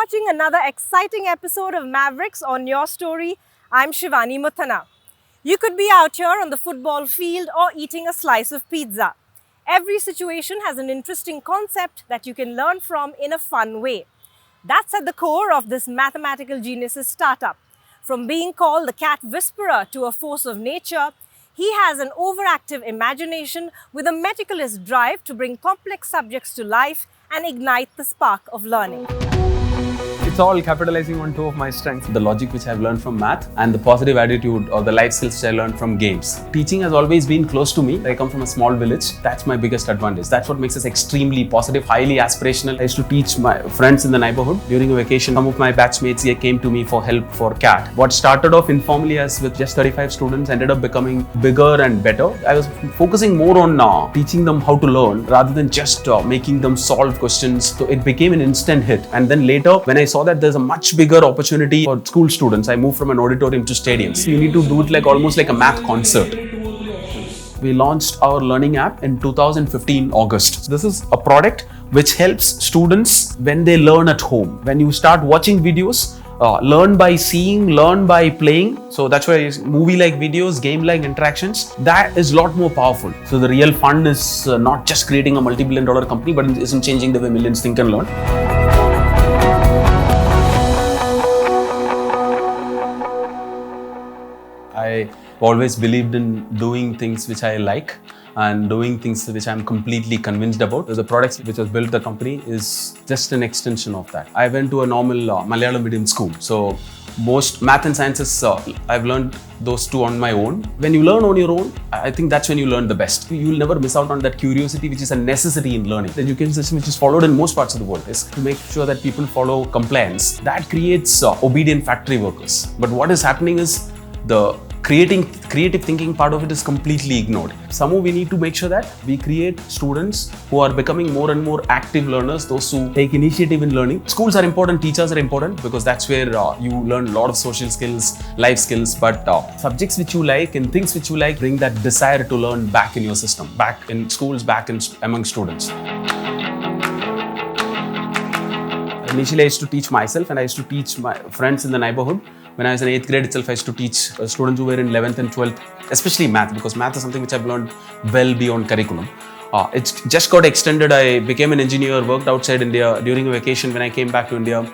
watching another exciting episode of Mavericks on Your Story. I'm Shivani Muthana. You could be out here on the football field or eating a slice of pizza. Every situation has an interesting concept that you can learn from in a fun way. That's at the core of this mathematical geniuses startup. From being called the cat whisperer to a force of nature, he has an overactive imagination with a meticulous drive to bring complex subjects to life and ignite the spark of learning. It's all capitalizing on two of my strengths. The logic which I've learned from math and the positive attitude or the life skills which I learned from games. Teaching has always been close to me. I come from a small village. That's my biggest advantage. That's what makes us extremely positive, highly aspirational. I used to teach my friends in the neighborhood. During a vacation, some of my batchmates here came to me for help for CAT. What started off informally as with just 35 students ended up becoming bigger and better. I was focusing more on teaching them how to learn rather than just making them solve questions. So it became an instant hit. And then later, when I saw that there's a much bigger opportunity for school students, I moved from an auditorium to stadiums. You need to do it almost like a math concert. We launched our learning app in 2015 August. This is a product which helps students when they learn at home. When you start watching videos, learn by seeing, learn by playing. So that's why movie-like videos, game-like interactions, that is a lot more powerful. So the real fun is not just creating a multi-billion-dollar company, but it isn't changing the way millions think and learn. I always believed in doing things which I like and doing things which I'm completely convinced about. The products which has built the company is just an extension of that. I went to a normal Malayalam medium school. So most math and sciences, I've learned those two on my own. When you learn on your own, I think that's when you learn the best. You'll never miss out on that curiosity, which is a necessity in learning. The education system which is followed in most parts of the world is to make sure that people follow compliance. That creates obedient factory workers. But what is happening is the creative thinking part of it is completely ignored. Somehow we need to make sure that we create students who are becoming more and more active learners, those who take initiative in learning. Schools are important, teachers are important because that's where you learn a lot of social skills, life skills, but subjects which you like and things which you like bring that desire to learn back in your system, back in schools, among students. Initially, I used to teach myself and I used to teach my friends in the neighborhood. When I was in 8th grade itself, I used to teach students who were in 11th and 12th, especially math, because math is something which I've learned well beyond curriculum. It just got extended. I became an engineer, worked outside India. During a vacation, when I came back to India,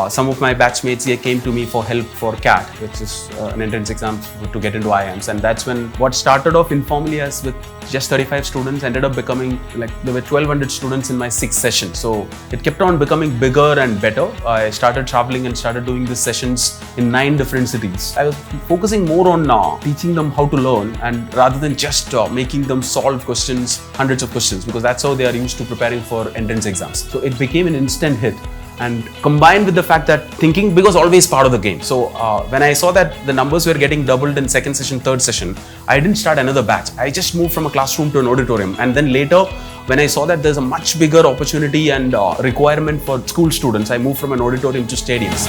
some of my batchmates here came to me for help for CAT, which is an entrance exam to get into IIMs. And that's when what started off informally as with just 35 students ended up becoming there were 1200 students in my 6th session. So it kept on becoming bigger and better. I started traveling and started doing these sessions in 9 different cities. I was focusing more on teaching them how to learn and rather than just making them solve questions, hundreds of questions, because that's how they are used to preparing for entrance exams. So it became an instant hit. And combined with the fact that thinking was always part of the game. So when I saw that the numbers were getting doubled in 2nd session, 3rd session, I didn't start another batch. I just moved from a classroom to an auditorium. And then later, when I saw that there's a much bigger opportunity and requirement for school students, I moved from an auditorium to stadiums.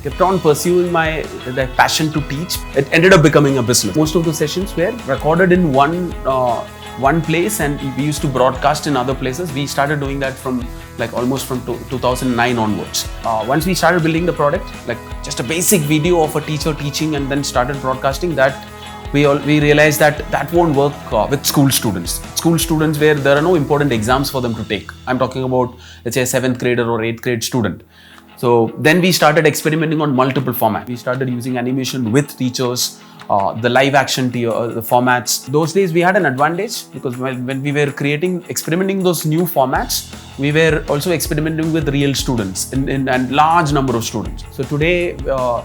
Kept on pursuing my passion to teach. It ended up becoming a business. Most of the sessions were recorded in one place and we used to broadcast in other places. We started doing that from almost from 2009 onwards. Once we started building the product, just a basic video of a teacher teaching and then started broadcasting, that we realized that won't work with school students. School students where there are no important exams for them to take. I'm talking about, let's say, a 7th grader or 8th grade student. So then we started experimenting on multiple formats. We started using animation with teachers, the live action the formats. Those days we had an advantage because when we were experimenting those new formats, we were also experimenting with real students and large number of students. So today,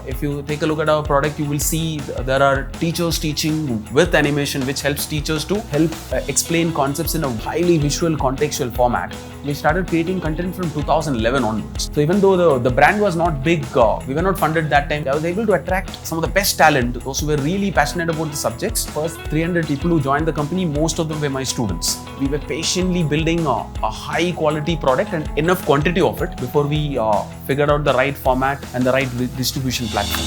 if you take a look at our product, you will see there are teachers teaching with animation, which helps teachers to help explain concepts in a highly visual contextual format. We started creating content from 2011 onwards. So even though the brand was not big, we were not funded that time, I was able to attract some of the best talent, those who were really passionate about the subjects. First 300 people who joined the company, most of them were my students. We were patiently building a high quality product and enough quantity of it before we figured out the right format and the right distribution platform.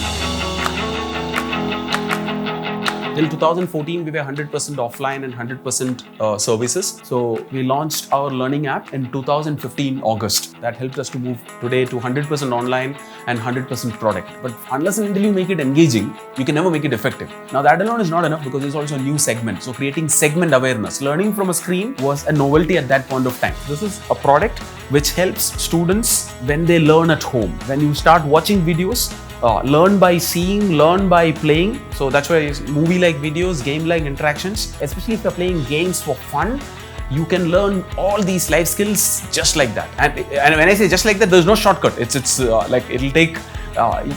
Till 2014, we were 100% offline and 100% services. So we launched our learning app in 2015 August. That helped us to move today to 100% online and 100% product. But unless and until you make it engaging, you can never make it effective. Now that alone is not enough because there's also a new segment. So creating segment awareness. Learning from a screen was a novelty at that point of time. This is a product which helps students when they learn at home. When you start watching videos, learn by seeing, learn by playing. So that's why movie-like videos, game-like interactions, especially if you're playing games for fun, you can learn all these life skills just like that. And when I say just like that, there's no shortcut. It's like it'll take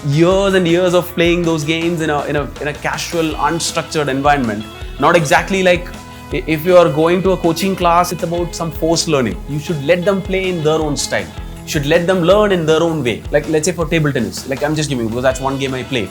years and years of playing those games in a casual, unstructured environment. Not exactly like if you are going to a coaching class, it's about some forced learning. You should let them play in their own style. You should let them learn in their own way. Like let's say for table tennis, like I'm just giving because that's one game I play.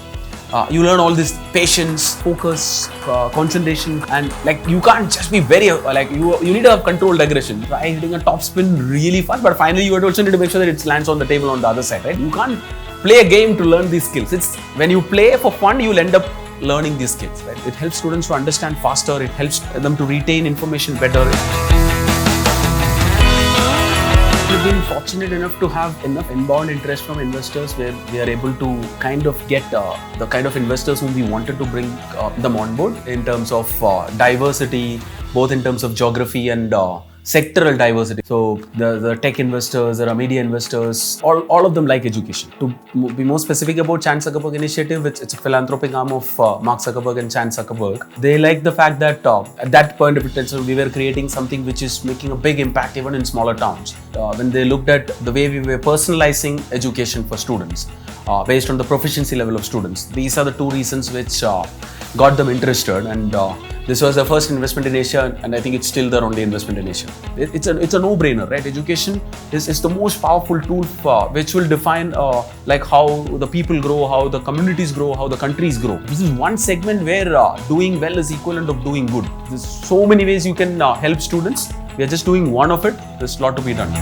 You learn all this patience, focus, concentration, and like you can't just be very like you need to have controlled aggression. Try hitting a top spin really fast, but finally you also need to make sure that it lands on the table on the other side, right? You can't play a game to learn these skills. It's when you play for fun, you'll end up learning these skills, right? It helps students to understand faster. It helps them to retain information better. We've been fortunate enough to have enough inbound interest from investors where we are able to kind of get the kind of investors whom we wanted to bring them on board in terms of diversity, both in terms of geography and sectoral diversity. So the tech investors, there are media investors, all of them like education. To be more specific about Chan Zuckerberg Initiative, it's a philanthropic arm of Mark Zuckerberg and Chan Zuckerberg. They like the fact that at that point of attention, we were creating something which is making a big impact even in smaller towns. When they looked at the way we were personalizing education for students based on the proficiency level of students. These are the two reasons which got them interested, and this was the first investment in Asia, and I think it's still their only investment in Asia. It's a no-brainer, right? Education is the most powerful tool which will define like how the people grow, how the communities grow, how the countries grow. This is one segment where doing well is equivalent of doing good. There's so many ways you can help students. We are just doing one of it. There's a lot to be done.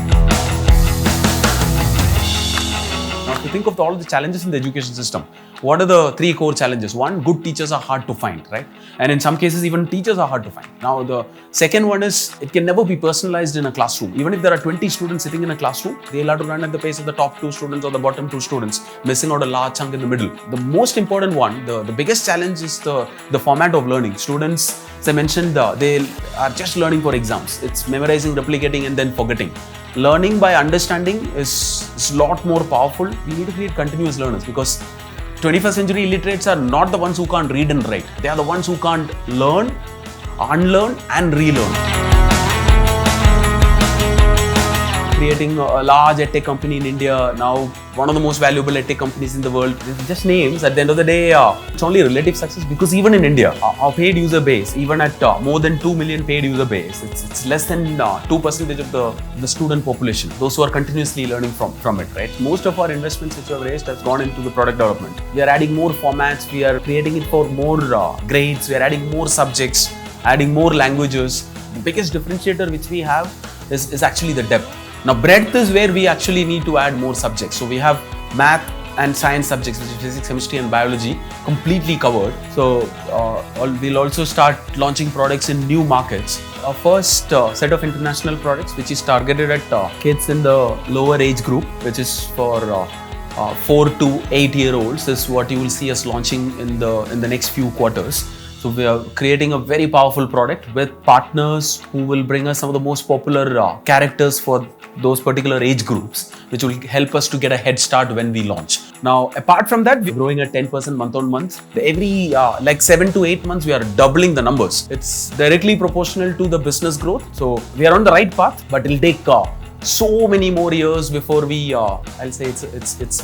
Now, if you think of all the challenges in the education system, what are the three core challenges? One, good teachers are hard to find, right? And in some cases, even teachers are hard to find. Now, the second one is it can never be personalized in a classroom. Even if there are 20 students sitting in a classroom, they'll have to run at the pace of the top 2 students or the bottom 2 students, missing out a large chunk in the middle. The most important one, the biggest challenge is the format of learning. Students, as I mentioned, they are just learning for exams. It's memorizing, replicating, and then forgetting. Learning by understanding is a lot more powerful. We need to create continuous learners because 21st century illiterates are not the ones who can't read and write. They are the ones who can't learn, unlearn, and relearn. Creating a large EdTech company in India, now one of the most valuable EdTech companies in the world. It's just names. At the end of the day, it's only relative success because even in India, our paid user base, even at more than 2 million paid user base, it's less than 2% of the student population, those who are continuously learning from it, right? Most of our investments which we have raised has gone into the product development. We are adding more formats, we are creating it for more grades, we are adding more subjects, adding more languages. The biggest differentiator which we have is actually the depth. Now, breadth is where we actually need to add more subjects. So we have math and science subjects, which is physics, chemistry, and biology, completely covered. So we'll also start launching products in new markets. Our first set of international products, which is targeted at kids in the lower age group, which is for 4 to 8 year olds, is what you will see us launching in the next few quarters. So we are creating a very powerful product with partners who will bring us some of the most popular characters for those particular age groups, which will help us to get a head start when we launch. Now, apart from that, we're growing at 10% month on month. Every like 7 to 8 months, we are doubling the numbers. It's directly proportional to the business growth. So we are on the right path, but it'll take so many more years before we, I'll say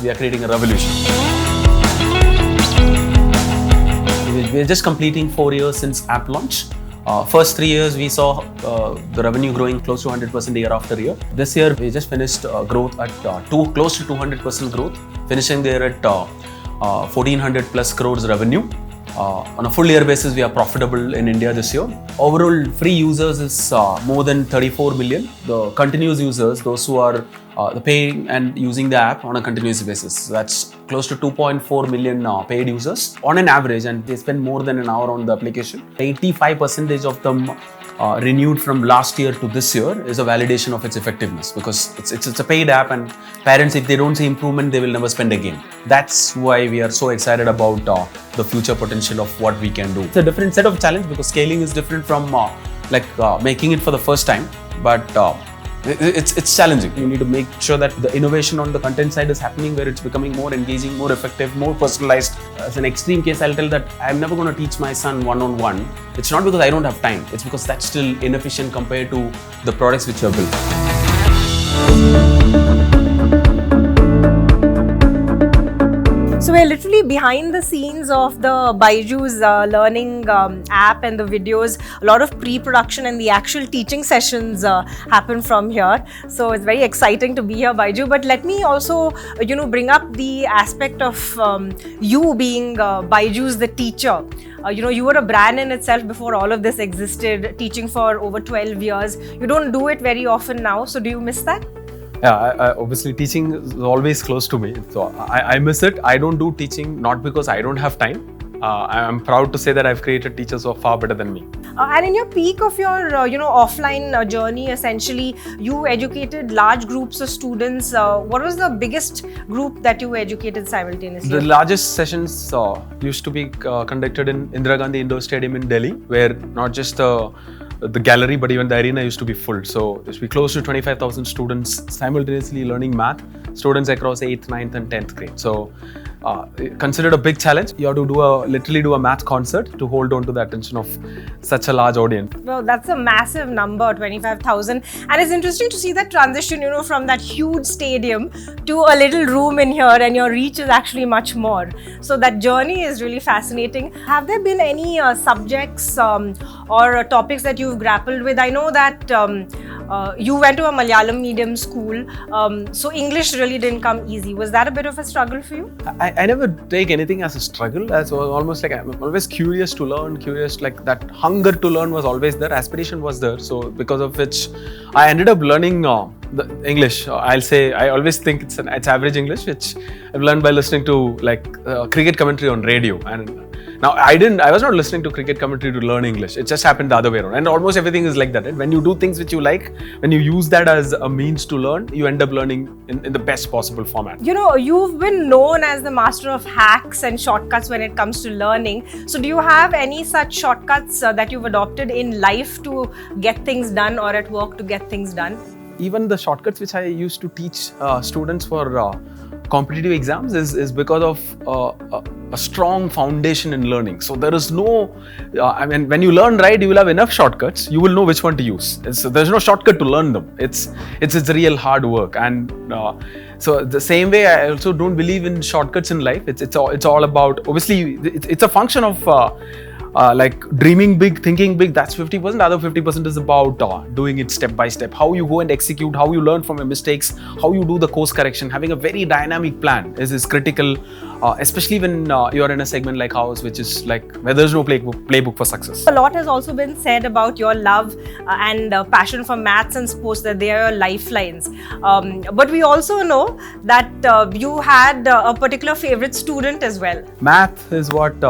we are creating a revolution. We're just completing 4 years since app launch. First 3 years, we saw the revenue growing close to 100% year after year. This year, we just finished growth at close to 200% growth, finishing there at 1400 plus crores revenue. On a full year basis, we are profitable in India this year. Overall, free users is more than 34 million. The continuous users, those who are the paying and using the app on a continuous basis. So that's close to 2.4 million paid users on an average, and they spend more than an hour on the application. 85% of them renewed from last year to this year is a validation of its effectiveness, because it's a paid app, and parents, if they don't see improvement, they will never spend again. That's why we are so excited about the future potential of what we can do. It's a different set of challenge because scaling is different from making it for the first time, but it's challenging. You need to make sure that the innovation on the content side is happening, where it's becoming more engaging, more effective, more personalized. As an extreme case, I'll tell that I'm never going to teach my son one-on-one. It's not because I don't have time. It's because that's still inefficient compared to the products which are built. So we're literally behind the scenes of the Byju's learning app and the videos. A lot of pre-production and the actual teaching sessions happen from here. So it's very exciting to be here, Byju. But let me also, bring up the aspect of you being Byju's the teacher. You were a brand in itself before all of this existed, teaching for over 12 years. You don't do it very often now. So do you miss that? Yeah, obviously teaching is always close to me, so I miss it. I don't do teaching not because I don't have time. I'm proud to say that I've created teachers who are far better than me. And in your peak of your, offline journey, essentially, you educated large groups of students. What was the biggest group that you educated simultaneously? The largest sessions used to be conducted in Indira Gandhi Indoor Stadium in Delhi, where not just the gallery, but even the arena used to be full. So there used to be close to 25,000 students simultaneously learning math, students across 8th, 9th and 10th grade. So considered a big challenge. You have to literally do a math concert to hold on to the attention of such a large audience. Well, that's a massive number, 25,000. And it's interesting to see that transition, from that huge stadium to a little room in here, and your reach is actually much more. So that journey is really fascinating. Have there been any subjects or topics that you've grappled with? I know that you went to a Malayalam medium school, so English really didn't come easy. Was that a bit of a struggle for you? I never take anything as a struggle. As almost like I'm always curious to learn, like that hunger to learn was always there, aspiration was there. So because of which I ended up learning the English. I'll say I always think it's average English, which I've learned by listening to cricket commentary on radio. And now I was not listening to cricket commentary to learn English. It just happened the other way around. And almost everything is like that. Right? When you do things which you like, when you use that as a means to learn, you end up learning in the best possible format. You've been known as the master of hacks and shortcuts when it comes to learning. So do you have any such shortcuts that you've adopted in life to get things done, or at work to get things done? Even the shortcuts which I used to teach students for competitive exams is because of a strong foundation in learning. So there is no, when you learn right, you will have enough shortcuts. You will know which one to use. There's no shortcut to learn them. It's real hard work. And so the same way, I also don't believe in shortcuts in life. It's all about, obviously, it's a function of dreaming big, thinking big. That's 50%. The other 50% is about doing it step by step. How you go and execute, how you learn from your mistakes, how you do the course correction. Having a very dynamic plan is critical, especially when you're in a segment like ours, which is where there's no playbook for success. A lot has also been said about your love and passion for maths and sports, that they are your lifelines. But we also know that you had a particular favorite student as well. Math is what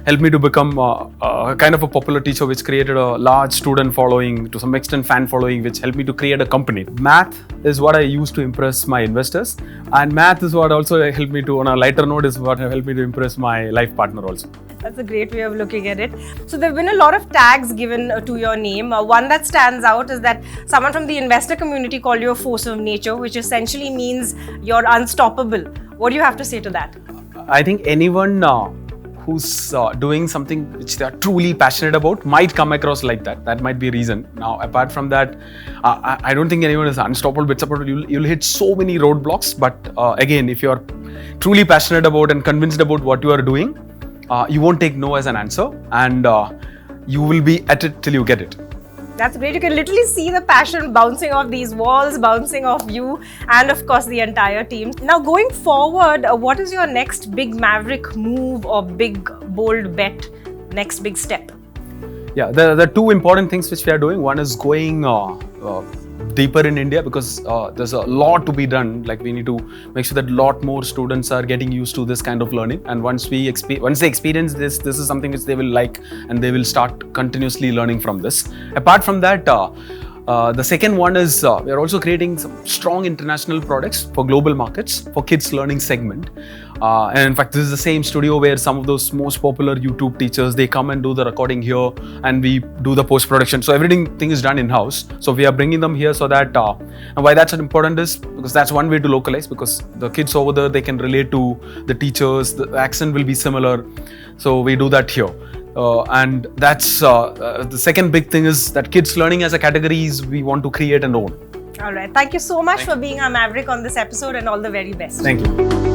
helped me to become a kind of a popular teacher, which created a large student following, to some extent fan following, which helped me to create a company. Math is what I use to impress my investors, and math is what also helped me to, on a lighter note, is what helped me to impress my life partner also. That's a great way of looking at it. So there have been a lot of tags given to your name. One that stands out is that someone from the investor community called you a force of nature, which essentially means you're unstoppable. What do you have to say to that? I think anyone who's doing something which they are truly passionate about might come across like that. That might be a reason. Now, apart from that, I don't think anyone is unstoppable. But you'll hit so many roadblocks. But again, if you're truly passionate about and convinced about what you are doing, you won't take no as an answer, and you will be at it till you get it. That's great. You can literally see the passion bouncing off these walls, bouncing off you, and of course the entire team. Now, going forward, what is your next big maverick move or big bold bet, next big step? Yeah, there are two important things which we are doing. One is going deeper in India, because there's a lot to be done. Like, we need to make sure that a lot more students are getting used to this kind of learning. And once they experience this is something which they will like, and they will start continuously learning from this. Apart from that, the second one is we are also creating some strong international products for global markets for kids learning segment. And in fact, this is the same studio where some of those most popular YouTube teachers, they come and do the recording here, and we do the post-production. So everything is done in-house. So we are bringing them here so that, and why that's important is because that's one way to localize, because the kids over there, they can relate to the teachers, the accent will be similar. So we do that here. And that's the second big thing is that kids learning as a category is we want to create and own. All right. Thank you so much for being our Maverick on this episode, and all the very best. Thank you.